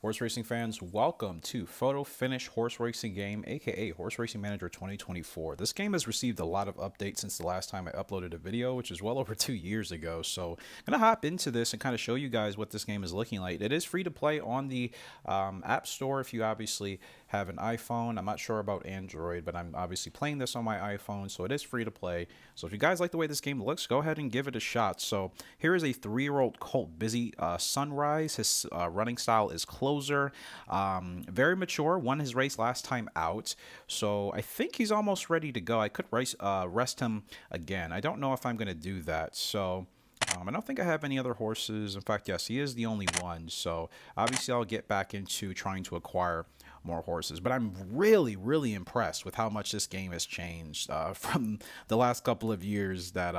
Horse racing fans, welcome to Photo Finish Horse Racing Game, aka Horse Racing Manager 2024. This game has received a lot of updates since the last time I uploaded a video, which is well over 2 years ago. So I'm going to hop into this and kind of show you guys what this game is looking like. It is free to play on the App Store if you obviously have an iPhone. I'm not sure about Android, but I'm obviously playing this on my iPhone, so it is free to play. So if you guys like the way this game looks, go ahead and give it a shot. So here is a 3-year-old colt, Busy Sunrise. His running style is closer, very mature. Won his race last time out, so I think he's almost ready to go. I could rest him again. I don't know if I'm going to do that, so I don't think I have any other horses. In fact, yes, he is the only one. So obviously I'll get back into trying to acquire more horses. But I'm really impressed with how much this game has changed from the last couple of years that,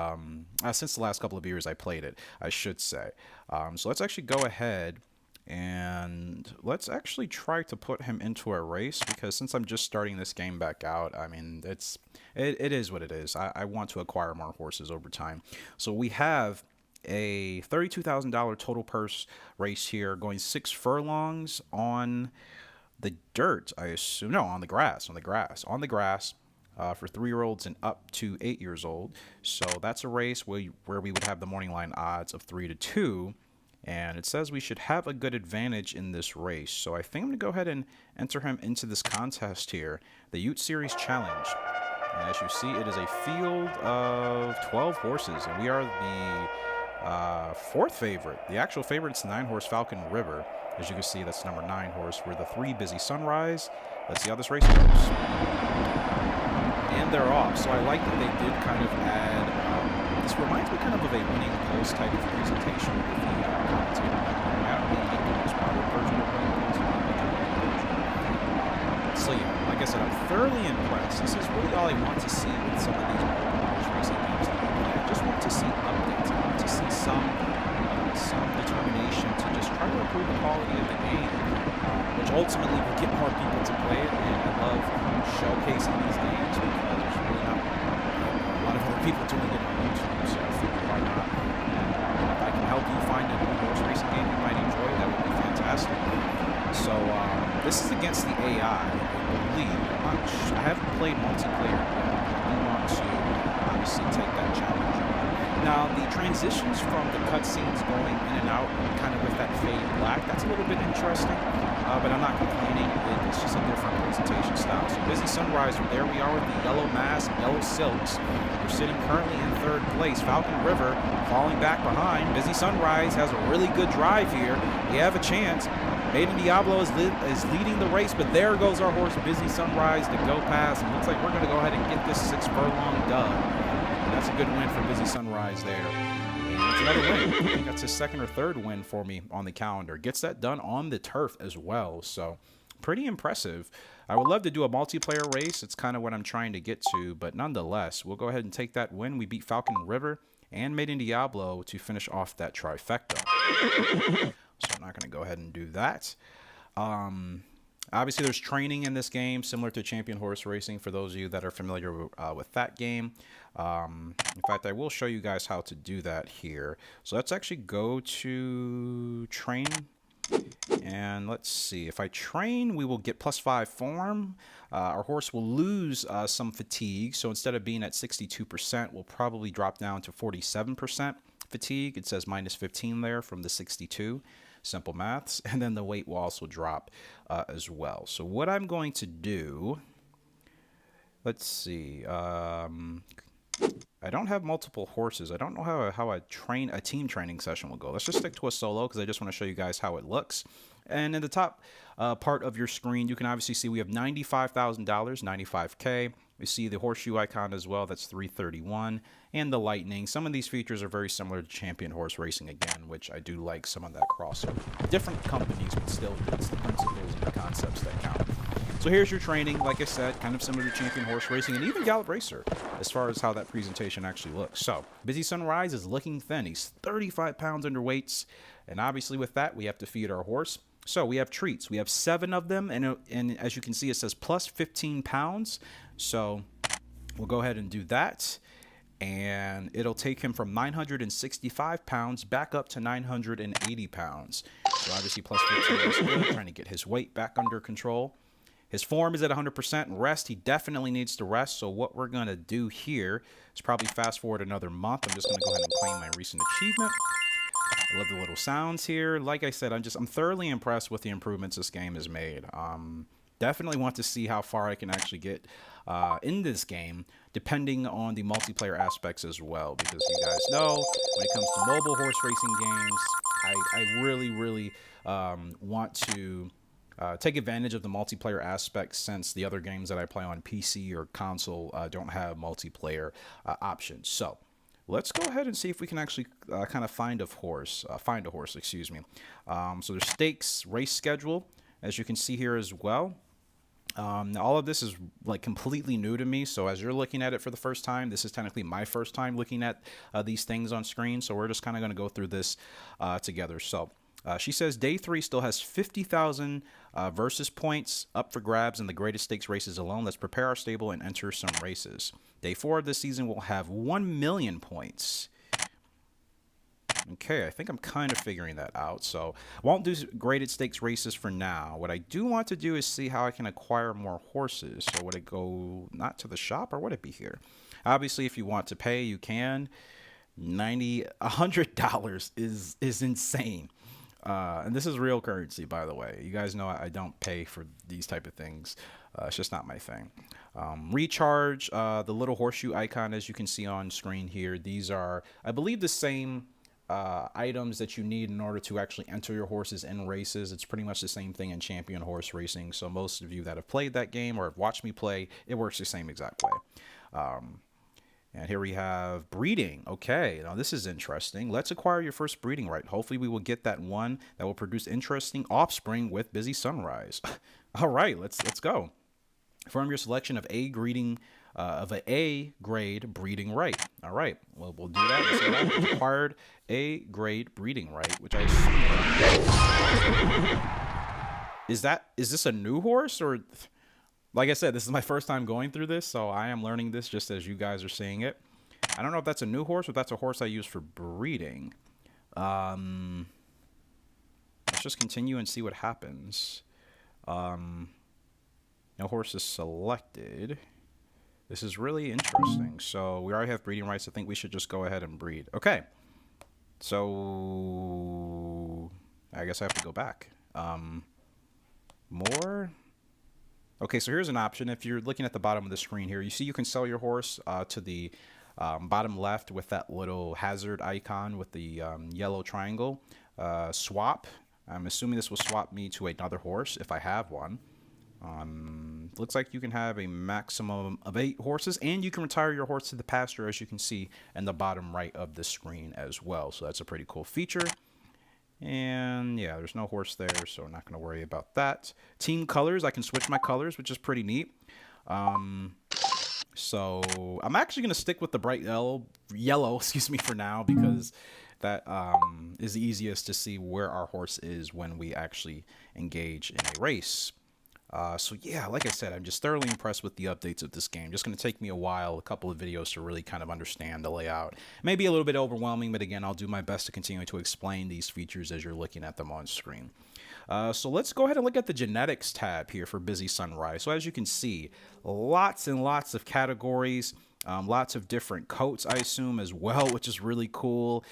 since the last couple of years I played it, I should say. So let's actually go ahead and let's actually try to put him into a race, because since I'm just starting this game back out, I mean, it is what it is. I want to acquire more horses over time. So we have a $32,000 total purse race here, going 6 furlongs on the dirt, I assume. No, on the grass, for 3-year-olds and up to 8 years old. So that's a race where we would have the morning line odds of 3-2. And it says we should have a good advantage in this race. So I think I'm going to go ahead and enter him into this contest here, the Ute Series Challenge. And as you see, it is a field of 12 horses, and we are the 4th favorite. The actual favorite is 9-horse Falcon River. As you can see, that's number 9 horse. We're the 3 Busy Sunrise. Let's see how this race goes. And they're off. So I like that they did kind of add. This reminds me kind of a winning post type of presentation with the commentator. I don't really like the most modern version of winning post. So yeah, like I said, I'm thoroughly impressed. This is really all I want to see with some of these horse racing games that I play. I just want to see updates. I want to see some determination to just try to improve the quality of the game, which ultimately will get more people to play it. And I love showcasing these games because there's really not a lot of other people doing it on YouTube, so I figured why not. And if I can help you find a new horse racing game you might enjoy, that would be fantastic. So this is against the AI, I believe. I haven't played multiplayer yet. I do want to obviously take that challenge on. Now, the transitions from the cutscenes going in and out, kind of with that fade black, that's a little bit interesting, but I'm not complaining. It's just a different presentation style. So Busy Sunrise, there we are with the yellow mask, yellow silks. We're sitting currently in 3rd place. Falcon River falling back behind. Busy Sunrise has a really good drive here. We have a chance. Maiden Diablo is leading the race, but there goes our horse Busy Sunrise to go past. And looks like we're going to go ahead and get this 6 furlong dub. That's a good win for Busy Sunrise there. And it's another win. I think that's his 2nd or 3rd win for me on the calendar. Gets that done on the turf as well. So pretty impressive. I would love to do a multiplayer race. It's kind of what I'm trying to get to. But nonetheless, we'll go ahead and take that win. We beat Falcon River and Maiden Diablo to finish off that trifecta. So I'm not going to go ahead and do that. Obviously, there's training in this game, similar to Champion Horse Racing, for those of you that are familiar with that game. In fact, I will show you guys how to do that here. So let's actually go to train. And let's see. If I train, we will get +5 form. Our horse will lose some fatigue. So instead of being at 62%, we'll probably drop down to 47% fatigue. It says -15 there from the 62. Simple maths. And then the weight will also drop as well. So what I'm going to do, let's see. I don't have multiple horses. I don't know how a team training session will go. Let's just stick to a solo because I just want to show you guys how it looks. And in the top part of your screen, you can obviously see we have $95,000, 95K. We see the horseshoe icon as well. That's 331. And the lightning. Some of these features are very similar to Champion Horse Racing again, which I do like some of that crossover. Different companies, but still it's the principles and the concepts that count. So here's your training. Like I said, kind of similar to Champion Horse Racing and even Gallop Racer as far as how that presentation actually looks. So Busy Sunrise is looking thin. He's 35 pounds underweight. And obviously with that, we have to feed our horse. So we have treats. We have 7 of them. And as you can see, it says plus 15 pounds. So we'll go ahead and do that. And it'll take him from 965 pounds back up to 980 pounds. So obviously plus 15 is good, trying to get his weight back under control. His form is at 100% rest. He definitely needs to rest. So what we're going to do here is probably fast forward another month. I'm just going to go ahead and claim my recent achievement. I love the little sounds here. Like I said, I'm thoroughly impressed with the improvements this game has made. Definitely want to see how far I can actually get in this game, depending on the multiplayer aspects as well. Because you guys know, when it comes to mobile horse racing games, I really want to take advantage of the multiplayer aspects, since the other games that I play on PC or console don't have multiplayer options. So let's go ahead and see if we can actually kind of find a horse, excuse me. So there's stakes, race schedule, as you can see here as well. Now all of this is like completely new to me. So as you're looking at it for the first time, this is technically my first time looking at these things on screen. So we're just kind of going to go through this together. So she says day 3 still has 50,000 versus points up for grabs in the greatest stakes races alone. Let's prepare our stable and enter some races. Day 4 of this season will have 1 million points. Okay, I think I'm kind of figuring that out. So I won't do graded stakes races for now. What I do want to do is see how I can acquire more horses. So would it go not to the shop, or would it be here? Obviously, if you want to pay, you can. $100 is insane. And this is real currency, by the way. You guys know I don't pay for these type of things. It's just not my thing. Recharge, the little horseshoe icon, as you can see on screen here. These are, I believe, the same items that you need in order to actually enter your horses in races. It's pretty much the same thing in Champion Horse Racing. So most of you that have played that game or have watched me play, it works the same exact way. And here we have breeding. Okay, now this is interesting. Let's acquire your first breeding right. Hopefully we will get that one that will produce interesting offspring with Busy Sunrise. All right, let's go. Form your selection of an A grade breeding right. All right, well, we'll do that. Let's see what happens. Acquired A grade breeding right, which I assume is this a new horse, or like I said, this is my first time going through this, so I am learning this just as you guys are seeing it. I don't know if that's a new horse or if that's a horse I use for breeding. Let's just continue and see what happens. No horse is selected. This is really interesting. So we already have breeding rights. I think we should just go ahead and breed. Okay. So I guess I have to go back. More. Okay, so here's an option. If you're looking at the bottom of the screen here, you see you can sell your horse to the bottom left with that little hazard icon with the yellow triangle. Swap. I'm assuming this will swap me to another horse if I have one. Looks like you can have a maximum of 8 horses, and you can retire your horse to the pasture, as you can see in the bottom right of the screen as well. So that's a pretty cool feature. And yeah, there's no horse there, so I'm not going to worry about that. Team colors, I can switch my colors, which is pretty neat. So I'm actually going to stick with the bright yellow, excuse me, for now, because that is the easiest to see where our horse is when we actually engage in a race. So yeah, like I said, I'm just thoroughly impressed with the updates of this game. Just going to take me a while, a couple of videos to really kind of understand the layout. Maybe a little bit overwhelming, but again, I'll do my best to continue to explain these features as you're looking at them on screen. So let's go ahead and look at the genetics tab here for Busy Sunrise. So as you can see, lots and lots of categories, lots of different coats, I assume, as well, which is really cool.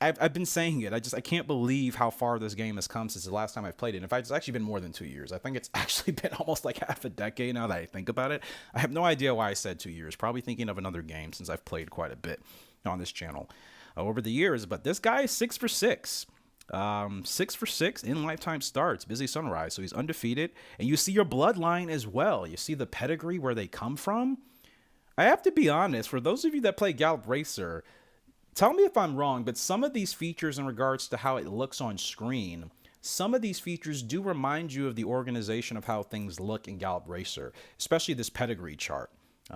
I've been saying it. I can't believe how far this game has come since the last time I've played it. In fact, it's actually been more than 2 years. I think it's actually been almost like half a decade now that I think about it. I have no idea why I said 2 years. Probably thinking of another game since I've played quite a bit on this channel over the years. But this guy is 6 for 6. 6 for 6 in lifetime starts. Busy Sunrise. So he's undefeated. And you see your bloodline as well. You see the pedigree where they come from. I have to be honest, for those of you that play Gallop Racer, tell me if I'm wrong, but some of these features in regards to how it looks on screen, some of these features do remind you of the organization of how things look in Gallop Racer, especially this pedigree chart.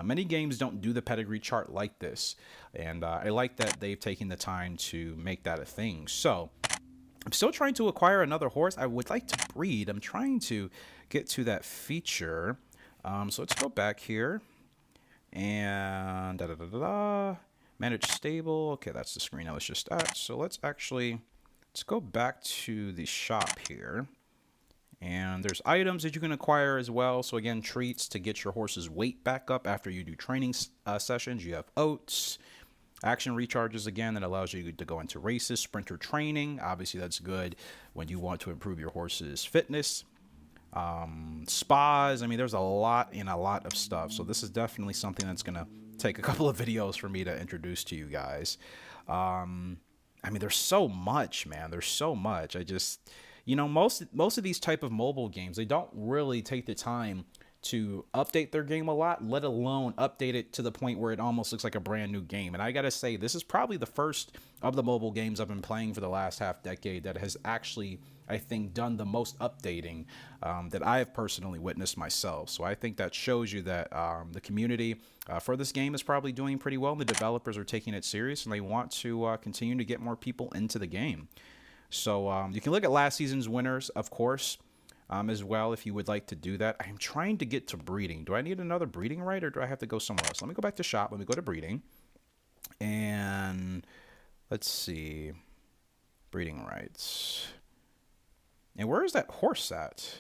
Many games don't do the pedigree chart like this, and I like that they've taken the time to make that a thing. So I'm still trying to acquire another horse. I would like to breed. I'm trying to get to that feature. So let's go back here and manage stable. Okay, that's the screen I was just at. So let's actually let's go back to the shop here. And there's items that you can acquire as well. So again, treats to get your horse's weight back up after you do training sessions. You have oats, action recharges again that allows you to go into races, sprinter training. Obviously, that's good when you want to improve your horse's fitness. Spas. I mean, there's a lot of stuff. So this is definitely something that's going to take a couple of videos for me to introduce to you guys. I mean, there's so much, man. There's so much. I just... You know, most of these type of mobile games, they don't really take the time to update their game a lot, let alone update it to the point where it almost looks like a brand new game. And I gotta say, this is probably the first of the mobile games I've been playing for the last half decade that has actually, I think, done the most updating that I have personally witnessed myself. So I think that shows you that the community for this game is probably doing pretty well. The developers are taking it serious and they want to continue to get more people into the game. So you can look at last season's winners, of course, as well, if you would like to do that. I'm trying to get to breeding. Do I need another breeding right, or do I have to go somewhere else? Let me go back to shop. Let me go to breeding. And let's see. Breeding rights. And where is that horse at?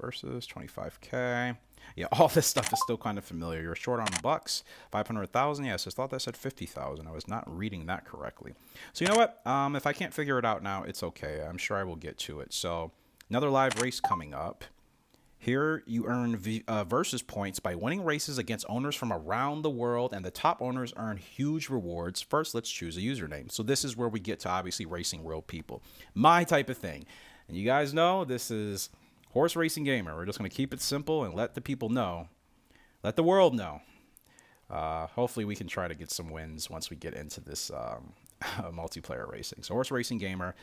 Versus 25K. Yeah, all this stuff is still kind of familiar. You're short on bucks, 500,000. Yes, I thought that said 50,000. I was not reading that correctly. So you know what? If I can't figure it out now, it's okay. I'm sure I will get to it. So another live race coming up. Here you earn versus points by winning races against owners from around the world, and the top owners earn huge rewards. First, let's choose a username. So this is where we get to obviously racing real people. My type of thing. And you guys know this is Horse Racing Gamer. We're just going to keep it simple and let the people know. Let the world know. Hopefully we can try to get some wins once we get into this multiplayer racing. So Horse Racing Gamer.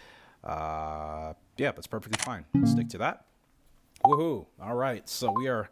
Yeah, that's perfectly fine. Let's stick to that. Woohoo. All right. So we are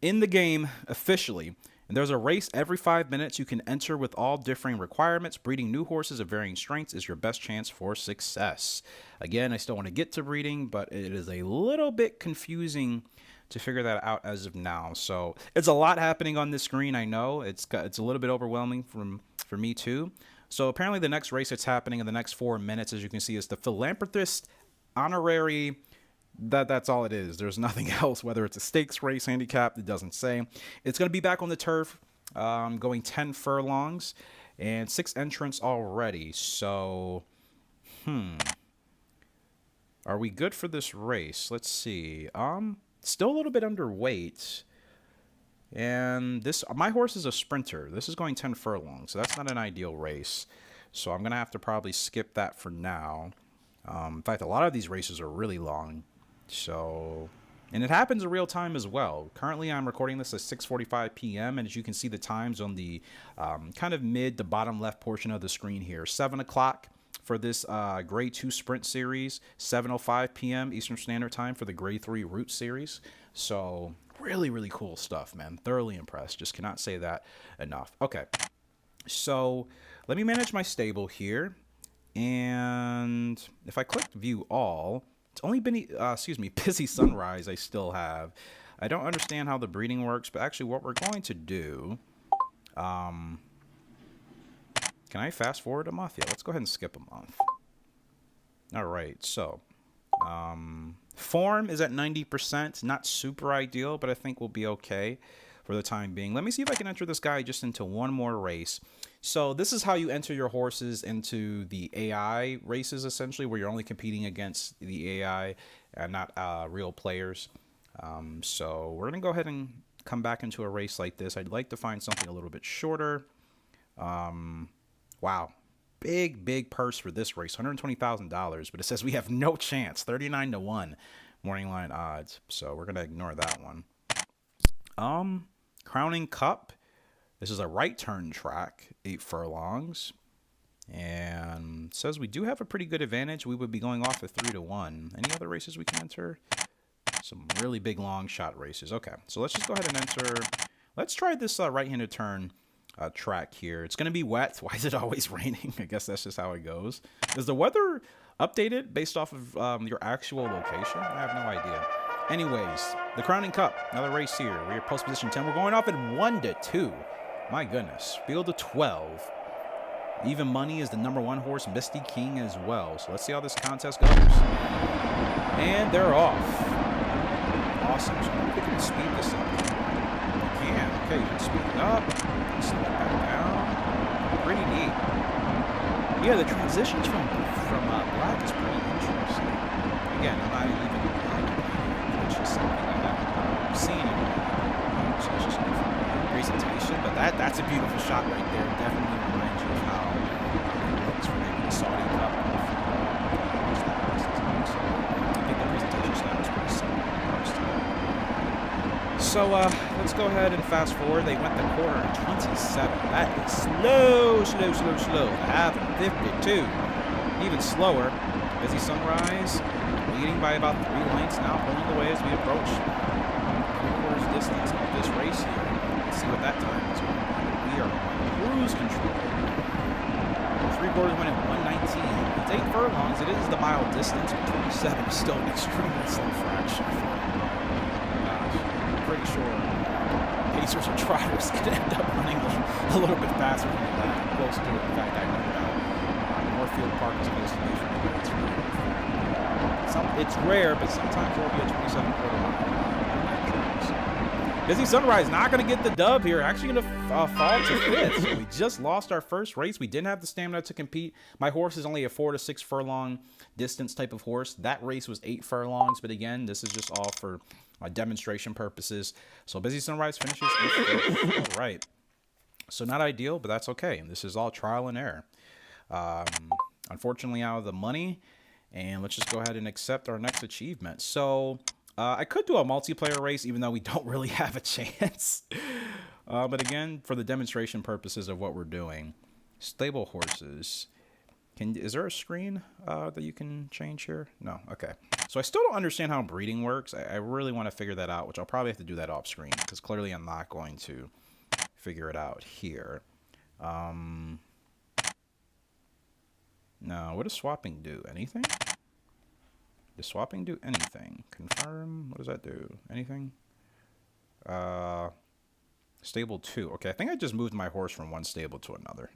in the game officially. And there's a race every 5 minutes. You can enter with all differing requirements. Breeding new horses of varying strengths is your best chance for success. Again, I still want to get to breeding, but it is a little bit confusing to figure that out as of now. So it's a lot happening on this screen. I know it's a little bit overwhelming for me too. So apparently the next race that's happening in the next 4 minutes, as you can see, is the Philanthropist Honorary. That's all it is. There's nothing else, whether it's a stakes race, handicap, it doesn't say. It's going to be back on the turf, going 10 furlongs and 6 entrants already. So, are we good for this race? Let's see. Still a little bit underweight. And my horse is a sprinter. This is going 10 furlongs, so that's not an ideal race. So I'm going to have to probably skip that for now. In fact, a lot of these races are really long. So, and it happens in real time as well. Currently, I'm recording this at 6:45 p.m. And as you can see, the times on the kind of mid to bottom left portion of the screen here. 7 o'clock for this Grade 2 Sprint Series. 7:05 p.m. Eastern Standard Time for the Grade 3 Route Series. So, really, really cool stuff, man. Thoroughly impressed. Just cannot say that enough. Okay, so let me manage my stable here. And if I click View All... It's only been, Busy Sunrise I still have. I don't understand how the breeding works, but actually what we're going to do... can I fast forward a month? Yeah, let's go ahead and skip a month. Alright, so... form is at 90%. Not super ideal, but I think we'll be okay for the time being. Let me see if I can enter this guy just into one more race. So this is how you enter your horses into the AI races, essentially, where you're only competing against the AI and not real players. So we're going to go ahead and come back into a race like this. I'd like to find something a little bit shorter. Wow. Big purse for this race, $120,000, but it says we have no chance, 39-1 morning line odds. So we're going to ignore that one. Crowning Cup. This is a right turn track, 8 furlongs, and it says we do have a pretty good advantage. We would be going off at 3-1. Any other races we can enter? Some really big long shot races. Okay, so let's just go ahead and enter. Let's try this right-handed turn track here. It's going to be wet. Why is it always raining? I guess that's just how it goes. Is the weather updated based off of your actual location? I have no idea. Anyways, the Crowning Cup, another race here. We're post position 10. We're going off at 1-2. My goodness. Field of 12. Even money is the #1 horse, Misty King, as well. So let's see how this contest goes. And they're off. Awesome. So we can speed this up. We can. Okay, you can speed it up. Slow it back down. Pretty neat. Yeah, the transitions from black is pretty interesting. Again, I'm not even it's just something that I've seen it. So it's just a different presentation. But that's a beautiful shot right there. Definitely reminds you of how it looks for maybe the Saudi Cup. So I think the presentation style is pretty similar. So let's go ahead and fast forward. They went the quarter in 27. That is slow. Half 52. Even slower. Busy Sunrise leading by about 3 lengths now, pulling away as we approach 3/4 distance of this race here. Let's see what that time is going to be. We are on cruise control. 3/4 went at 119. It's 8 furlongs. It is the mile distance, but 27 is still an extremely slow fraction. Gosh, I'm pretty sure Pacers or Trotters could end up running a little bit faster than that. Close to it. In fact, I know that Moorfield Park is close to me from the way it's really it's rare, but sometimes there will be a 27/4 mile on that track. So. Busy Sunrise not going to get the dub here. Actually going to fall to 5th. So we just lost our first race. We didn't have the stamina to compete. My horse is only a 4 to 6 furlong distance type of horse. That race was 8 furlongs, but again, this is just all for demonstration purposes. So Busy Sunrise finishes in 5th. All right. So not ideal, but that's okay. This is all trial and error. Unfortunately, out of the money. And let's just go ahead and accept our next achievement. So I could do a multiplayer race, even though we don't really have a chance. But again, for the demonstration purposes of what we're doing, stable horses. Is there a screen that you can change here? No. Okay. So I still don't understand how breeding works. I really want to figure that out, which I'll probably have to do that off screen because clearly I'm not going to figure it out here. Now, what does swapping do? Anything? Does swapping do anything? Confirm. What does that do? Anything? Stable 2. Okay, I think I just moved my horse from one stable to another.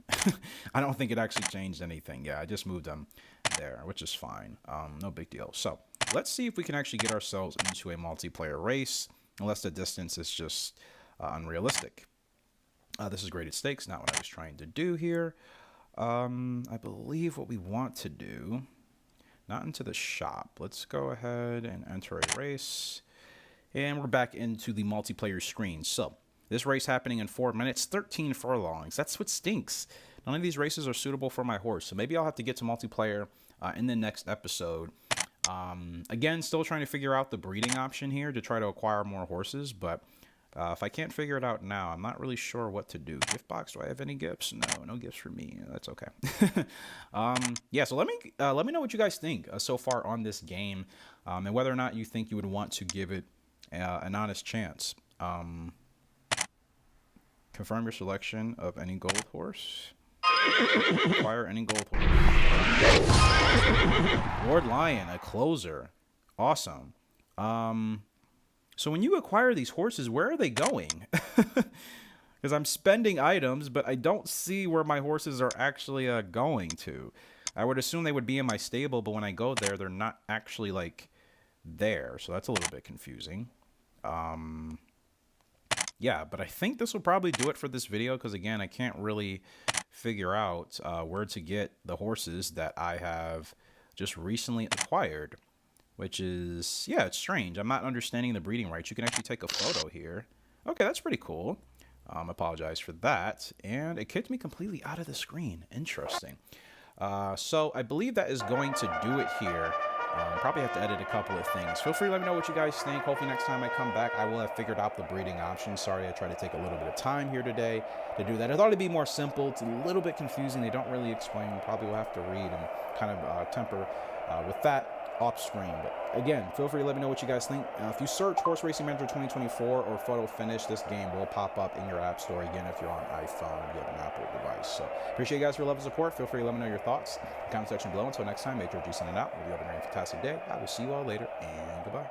I don't think it actually changed anything. Yeah, I just moved them there, which is fine. No big deal. So let's see if we can actually get ourselves into a multiplayer race, unless the distance is just unrealistic. This is graded stakes, not what I was trying to do here. I believe what we want to do, not into the shop. Let's go ahead and enter a race. And we're back into the multiplayer screen. So this race happening in 4 minutes, 13 furlongs. That's what stinks. None of these races are suitable for my horse. So maybe I'll have to get to multiplayer in the next episode. Again, still trying to figure out the breeding option here to try to acquire more horses. But if I can't figure it out now, I'm not really sure what to do. Gift box, do I have any gifts? No gifts for me. That's okay. Yeah, so let me know what you guys think so far on this game, and whether or not you think you would want to give it an honest chance. Confirm your selection of any gold horse. Acquire any gold horse. Lord Lion, a closer. Awesome. So when you acquire these horses, where are they going? Because I'm spending items, but I don't see where my horses are actually going to. I would assume they would be in my stable, but when I go there, they're not actually, like, there. So that's a little bit confusing. Yeah, but I think this will probably do it for this video because, again, I can't really figure out where to get the horses that I have just recently acquired. Which is, yeah, it's strange. I'm not understanding the breeding rights. You can actually take a photo here. Okay, that's pretty cool. Apologize for that. And it kicked me completely out of the screen. Interesting. So I believe that is going to do it here. Probably have to edit a couple of things. Feel free to let me know what you guys think. Hopefully next time I come back, I will have figured out the breeding option. Sorry, I tried to take a little bit of time here today to do that. I thought it'd be more simple. It's a little bit confusing. They don't really explain. Probably will have to read and kind of temper with that off screen. But again, feel free to let me know what you guys think. If you search Horse Racing Manager 2024 or Photo Finish, this game will pop up in your app store. Again, if you're on iPhone, you have an Apple device. So appreciate you guys for your love and support. Feel free to let me know your thoughts. Comment section below. Until next time, Major G signing out. Hope you have a very fantastic day. I will see you all later, and goodbye.